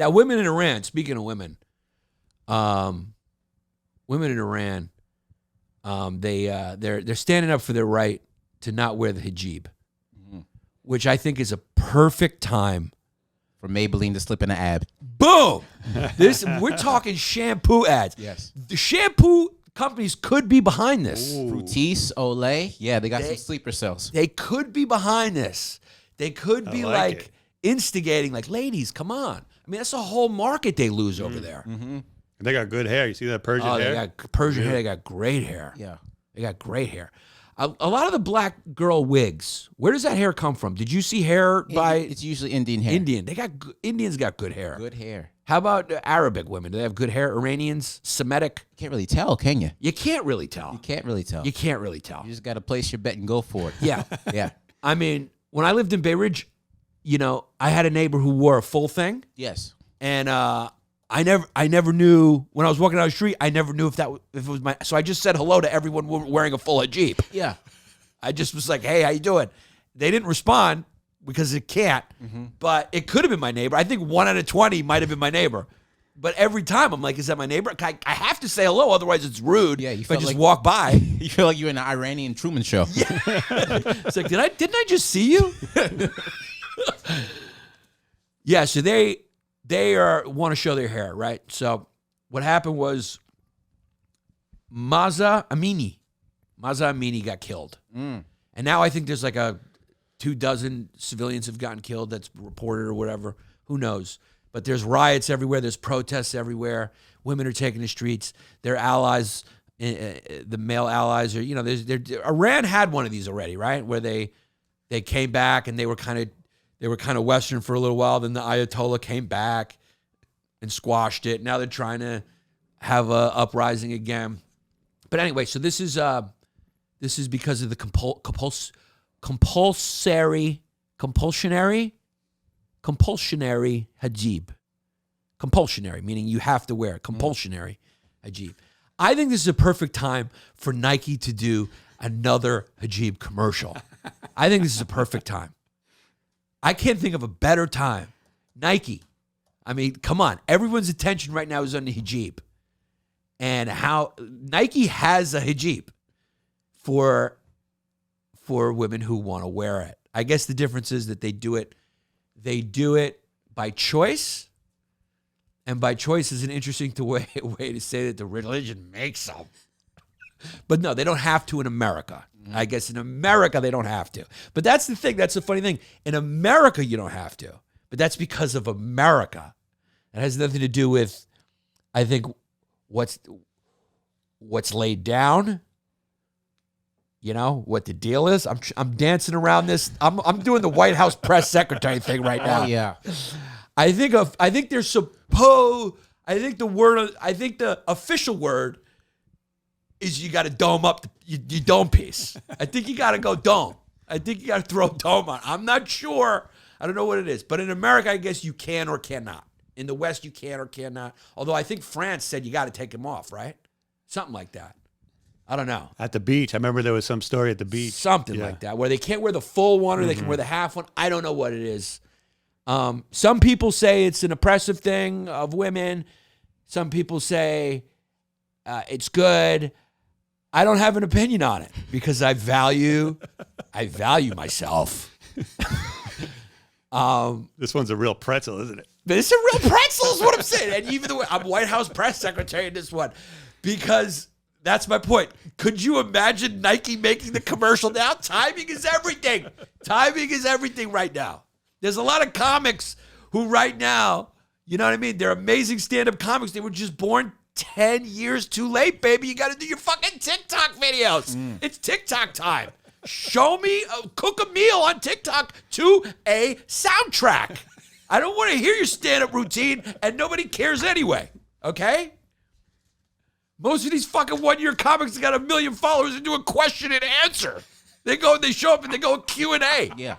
Now, women in Iran, speaking of women, women in Iran, they're standing up for their right to not wear the hijab, which I think is a perfect time for Maybelline to slip in the ab. Boom! We're talking shampoo ads. Yes. The shampoo companies could be behind this. Fructis, Olay. Yeah, they got some sleeper cells. They could be behind this. They could be like instigating, like, ladies, come on. I mean, that's a whole market they lose over there. They got good hair. You see that Persian hair? They got Persian hair. They got great hair. Yeah. They got great hair. A lot of the black girl wigs, where does that hair come from? Did you see hair by... It's usually Indian hair. Indians got good hair. Good hair. How about Arabic women? Do they have good hair? Iranians? Semitic? You can't really tell, can you? You can't really tell. You can't really tell. You can't really tell. You just got to place your bet and go for it. Yeah. Yeah. I mean, when I lived in Bay Ridge, you know, I had a neighbor who wore a full thing. Yes. And I never knew, when I was walking down the street, I never knew if it was my, so I just said hello to everyone wearing a full hijab. Yeah. I just was like, hey, how you doing? They didn't respond because it can't, but it could have been my neighbor. I think 1 out of 20 might have been my neighbor. But every time I'm like, is that my neighbor? I have to say hello, otherwise it's rude if I just walk by. You feel like you're in the Iranian Truman Show. Yeah. It's like, didn't I just see you? Yeah, so they want to show their hair, right? So what happened was Mahsa Amini got killed. And now I think there's like 24 civilians have gotten killed that's reported or whatever. Who knows? But there's riots everywhere. There's protests everywhere. Women are taking the streets. Their allies, the male allies are, you know, Iran had one of these already, right? Where they came back and they were kind of Western for a little while. Then the Ayatollah came back and squashed it. Now they're trying to have a uprising again. But anyway, so this is because of the compulsionary hijab. Compulsionary, meaning you have to wear it. Compulsionary hijab. I think this is a perfect time for Nike to do another hijab commercial. I think this is a perfect time. I can't think of a better time. Nike. I mean, come on. Everyone's attention right now is on the hijab. And how Nike has a hijab for women who want to wear it. I guess the difference is that they do it by choice. And by choice is an interesting way to say that the religion makes them. But no, they don't have to in America. I guess in America, they don't have to. But that's the thing. That's the funny thing. In America, you don't have to. But that's because of America. It has nothing to do with, I think, what's laid down. You know, what the deal is. I'm dancing around this. I'm doing the White House press secretary thing right now. Oh, yeah. I think the official word is you got to dome up your dome piece. I think you got to go dome. I think you got to throw dome on. I'm not sure. I don't know what it is. But in America, I guess you can or cannot. In the West, you can or cannot. Although I think France said you got to take them off, right? Something like that. I don't know. At the beach. I remember there was some story at the beach. Something like that, where they can't wear the full one or they can wear the half one. I don't know what it is. Some people say it's an oppressive thing of women. Some people say it's good. I don't have an opinion on it because I value myself. This one's a real pretzel, isn't it? It's a real pretzel is what I'm saying. And even the way I'm White House press secretary in this one, because that's my point. Could you imagine Nike making the commercial now? Timing is everything. Timing is everything right now. There's a lot of comics who right now, you know what I mean? They're amazing stand-up comics. They were just born 10 years too late, baby. You got to do your fucking TikTok videos. It's TikTok time. Show me, cook a meal on TikTok to a soundtrack. I don't want to hear your stand-up routine, and nobody cares anyway, okay? Most of these fucking one-year comics that got 1 million followers and do a question and answer. They show up and they go Q&A. Yeah.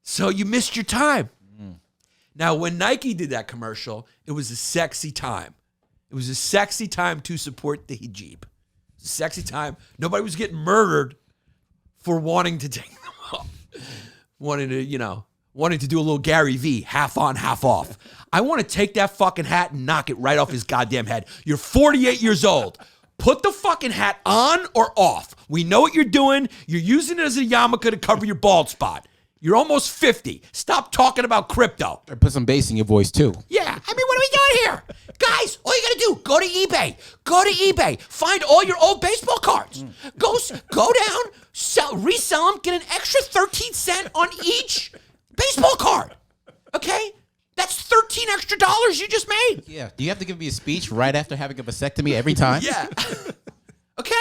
So you missed your time. Now, when Nike did that commercial, it was a sexy time. It was a sexy time to support the hijab. It's a sexy time. Nobody was getting murdered for wanting to take them off. Wanting wanting to do a little Gary V, half on, half off. I want to take that fucking hat and knock it right off his goddamn head. You're 48 years old. Put the fucking hat on or off. We know what you're doing. You're using it as a yarmulke to cover your bald spot. You're almost 50. Stop talking about crypto. Or put some bass in your voice too. Yeah, I mean, what are we doing here? Guys, all you gotta do, go to eBay. Go to eBay. Find all your old baseball cards. Go down, resell them, get an extra 13 cents on each baseball card. Okay? That's 13 extra dollars you just made. Yeah. Do you have to give me a speech right after having a vasectomy every time? Yeah. Okay?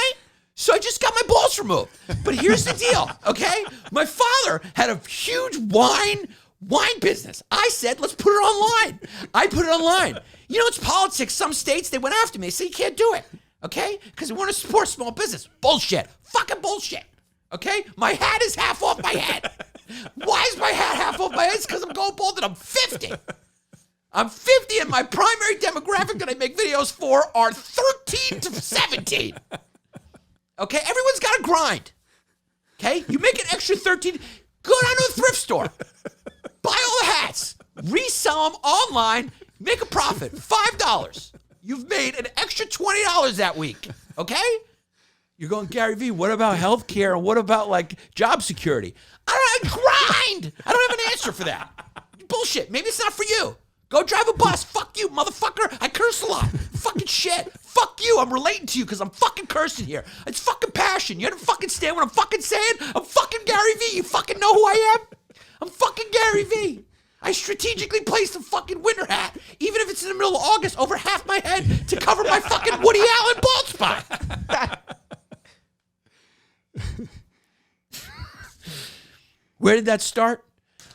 So I just got my balls removed. But here's the deal, okay? My father had a huge wine business. I said, let's put it online. I put it online. You know, it's politics. Some states, they went after me. They said, you can't do it, okay? Because we want to support small business. Bullshit. Fucking bullshit, okay? My hat is half off my head. Why is my hat half off my head? It's because I'm going bald and I'm 50. I'm 50 and my primary demographic that I make videos for are 13 to 17. Okay? Everyone's got to grind. Okay? You make an extra 13, go down to a thrift store. Buy all the hats. Resell them online. Make a profit. $5. You've made an extra $20 that week. Okay? You're going, Gary V, what about healthcare? What about, like, job security? I grind. I don't have an answer for that. Bullshit. Maybe it's not for you. Go drive a bus. Fuck you, motherfucker. I curse a lot. Fucking shit. Fuck you. I'm relating to you because I'm fucking cursing here. It's fucking passion. You understand what I'm fucking saying? I'm fucking Gary V. You fucking know who I am? I'm fucking Gary V. I strategically placed a fucking winter hat, even if it's in the middle of August, over half my head to cover my fucking Woody Allen bald spot. Where did that start?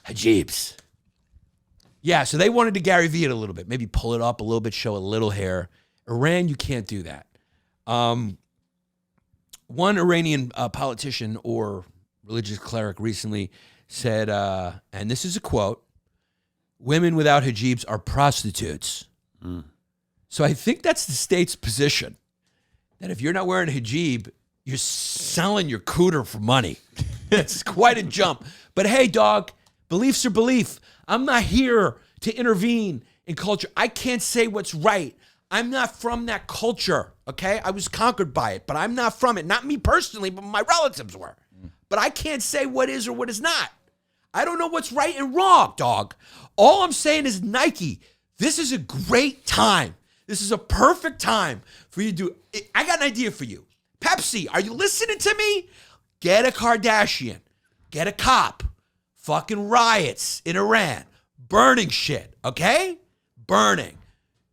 Hijabs. Yeah, so they wanted to Gary V it a little bit, maybe pull it up a little bit, show a little hair. Iran, you can't do that. One Iranian politician or religious cleric recently said, and this is a quote, women without hijabs are prostitutes. So I think that's the state's position, that if you're not wearing a hijab, you're selling your cooter for money. It's quite a jump. But hey, dog, beliefs are belief. I'm not here to intervene in culture. I can't say what's right. I'm not from that culture, okay? I was conquered by it, but I'm not from it. Not me personally, but my relatives were. But I can't say what is or what is not. I don't know what's right and wrong, dog. All I'm saying is, Nike, this is a great time. This is a perfect time for you to do. I got an idea for you. Pepsi, are you listening to me? Get a Kardashian. Get a cop. Fucking riots in Iran. Burning shit, okay? Burning.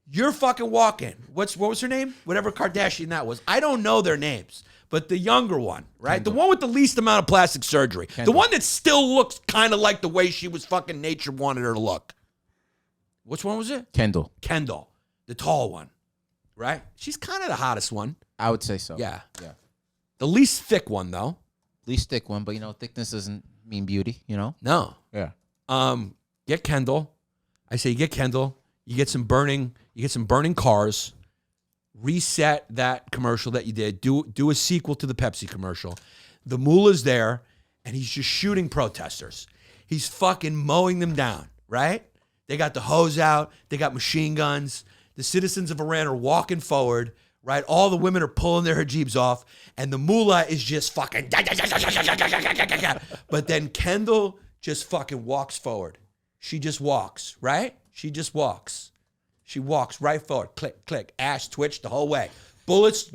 You're fucking walking. What was her name? Whatever Kardashian that was. I don't know their names. But the younger one, right? Kendall. The one with the least amount of plastic surgery. Kendall. The one that still looks kind of like the way she was fucking nature wanted her to look. Which one was it? Kendall. Kendall. The tall one, right? She's kind of the hottest one. I would say so. Yeah. Yeah. The least thick one, though. Least thick one, but thickness doesn't mean beauty, No. Yeah. Get Kendall. I say get Kendall. You get some burning cars. Reset that commercial that you did. Do a sequel to the Pepsi commercial. The mullah's there, and he's just shooting protesters. He's fucking mowing them down, right? They got the hose out. They got machine guns. The citizens of Iran are walking forward, right? All the women are pulling their hijabs off, and the mullah is just fucking... But then Kendall just fucking walks forward. She just walks, right? She just walks. She walks right forward. Click, click. Ash twitch the whole way. Bullets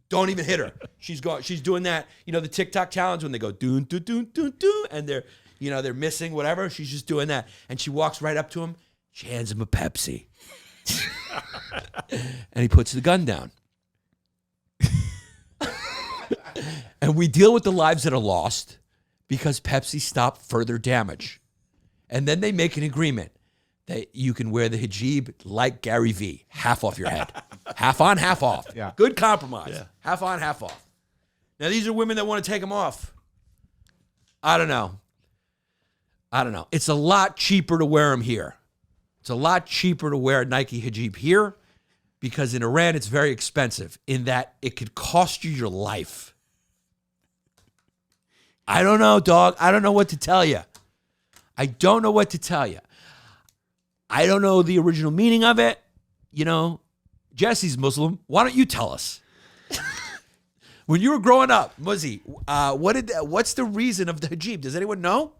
don't even hit her. She's doing that, the TikTok challenge when they go doon, doon, doon, doon, doon, and they're missing whatever. She's just doing that. And she walks right up to him. She hands him a Pepsi. And he puts the gun down. And we deal with the lives that are lost because Pepsi stopped further damage. And then they make an agreement that you can wear the hijab like Gary V, half off your head. Half on, half off. Yeah. Good compromise. Yeah. Half on, half off. Now, these are women that want to take them off. I don't know. It's a lot cheaper to wear them here. It's a lot cheaper to wear a Nike hijab here because in Iran, it's very expensive in that it could cost you your life. I don't know, dog. I don't know what to tell you. I don't know what to tell you. I don't know the original meaning of it. You know, Jesse's Muslim. Why don't you tell us? When you were growing up, Muzzy, what's the reason of the hijab? Does anyone know?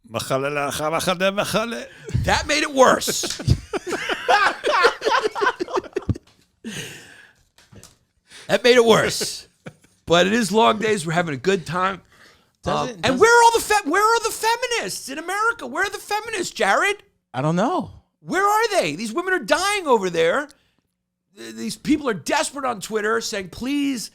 That made it worse. That made it worse. But it is long days. We're having a good time. And where are the feminists in America? Where are the feminists, Jared? I don't know. Where are they? These women are dying over there. These people are desperate on Twitter saying, please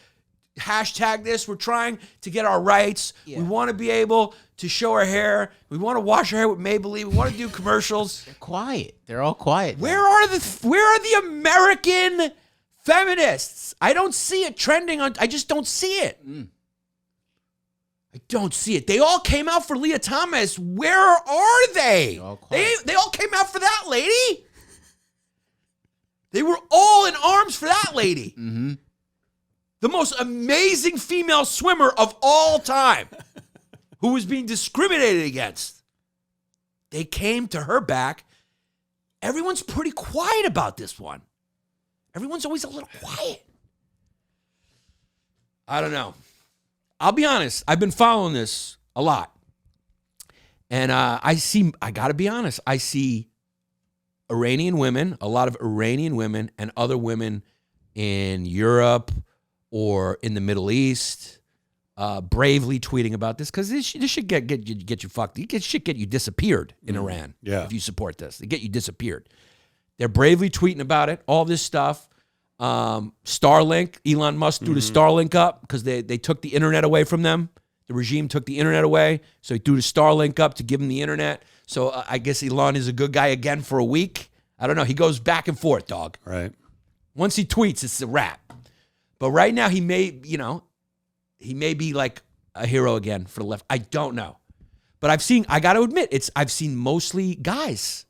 hashtag this. We're trying to get our rights. Yeah. We want to be able to show our hair. We want to wash our hair with Maybelline. We want to do commercials. They're quiet. They're all quiet. Where are the American feminists? I don't see it trending on. I just don't see it. I don't see it. They all came out for Leah Thomas. Where are they? They all came out for that lady. They were all in arms for that lady. Mm-hmm. The most amazing female swimmer of all time who was being discriminated against. They came to her back. Everyone's pretty quiet about this one. Everyone's always a little quiet. I don't know. I'll be honest. I've been following this a lot. And I got to be honest, I see Iranian women, a lot of Iranian women and other women in Europe or in the Middle East bravely tweeting about this because this should get you fucked. This should get you disappeared in Iran if you support this. They get you disappeared. They're bravely tweeting about it, all this stuff. Starlink, Elon Musk threw the Starlink up because they took the internet away from them. The regime took the internet away, so he threw the Starlink up to give them the internet. So I guess Elon is a good guy again for a week. I don't know. He goes back and forth, dog. Right. Once he tweets, it's a wrap. But right now he may be like a hero again for the left. I don't know. But I got to admit, I've seen mostly guys.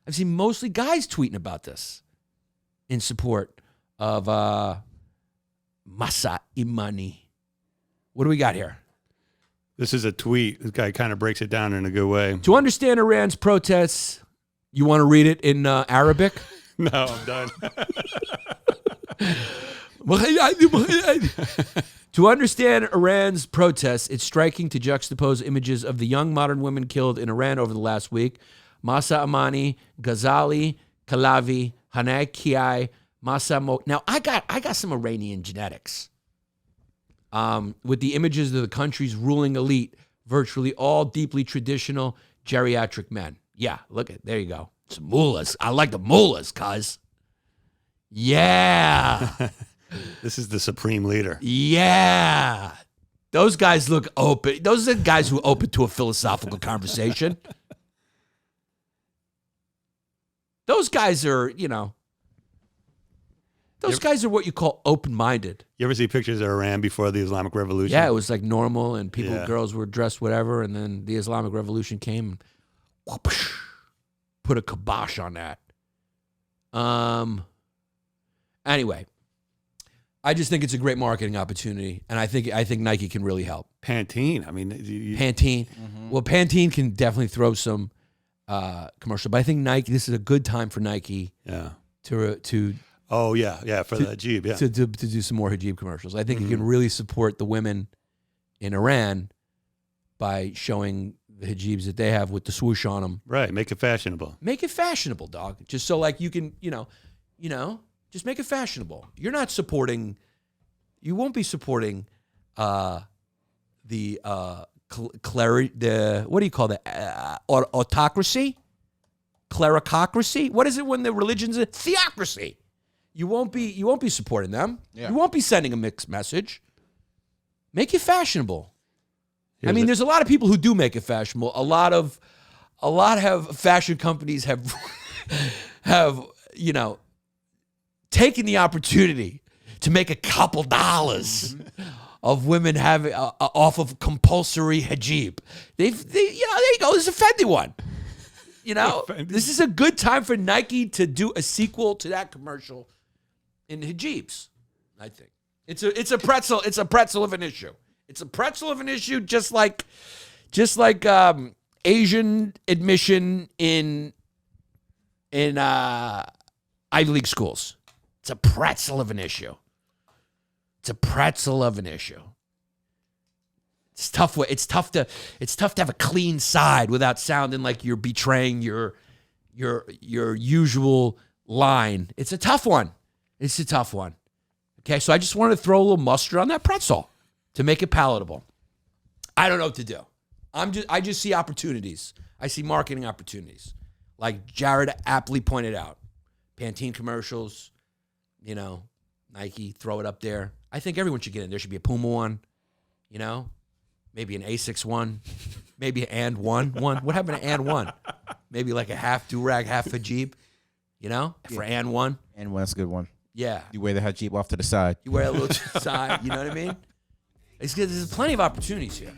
I've seen mostly guys tweeting about this in support of Mahsa Amini. What do we got here? This is a tweet. This guy kind of breaks it down in a good way. To understand Iran's protests, you want to read it in Arabic? No, I'm done. To understand Iran's protests, it's striking to juxtapose images of the young modern women killed in Iran over the last week. Mahsa Amini, Ghazali, Kalavi, Hanai Kiai, Mahsa Mo. Now, I got some Iranian genetics. With the images of the country's ruling elite, virtually all deeply traditional geriatric men. Yeah, there you go. Some mullahs. I like the mullahs, cuz. Yeah. This is the supreme leader. Yeah. Those guys look open. Those are the guys who are open to a philosophical conversation. Those guys are, those guys are what you call open-minded. You ever see pictures of Iran before the Islamic Revolution? Yeah, it was like normal, and girls were dressed whatever, and then the Islamic Revolution came and whoosh, put a kibosh on that. Anyway, I just think it's a great marketing opportunity, and I think Nike can really help. Pantene, Pantene. Mm-hmm. Well, Pantene can definitely throw some commercial, but I think Nike. This is a good time for Nike. Yeah. To Oh, yeah, for the hijab, yeah. To do some more hijab commercials. I think you can really support the women in Iran by showing the hijabs that they have with the swoosh on them. Right, make it fashionable. Make it fashionable, dog. Just so like you can, just make it fashionable. You're not supporting, you won't be supporting what do you call that? Autocracy? Clericocracy? What is it when the religion's a theocracy? You won't be supporting them. Yeah. You won't be sending a mixed message. Make it fashionable. There's a lot of people who do make it fashionable. A lot of fashion companies have taken the opportunity to make a couple dollars of women having off of compulsory hijab. There you go. This is a Fendi one. This is a good time for Nike to do a sequel to that commercial in hijabs. I think it's a pretzel. It's a pretzel of an issue. It's a pretzel of an issue, just like Asian admission in Ivy League schools. It's a pretzel of an issue. It's a pretzel of an issue. It's tough. It's tough to have a clean side without sounding like you're betraying your usual line. It's a tough one. It's a tough one. Okay, so I just wanted to throw a little mustard on that pretzel to make it palatable. I don't know what to do. I just see opportunities. I see marketing opportunities. Like Jared aptly pointed out. Pantene commercials, Nike, throw it up there. I think everyone should get in. There should be a Puma one, maybe an Asics one, maybe an one. What happened to and one? Maybe like a half do-rag, half hijab, for and one. And one, that's a good one. Yeah. You wear the hijab off to the side. You wear a little to the side, you know what I mean? It's good. There's plenty of opportunities here.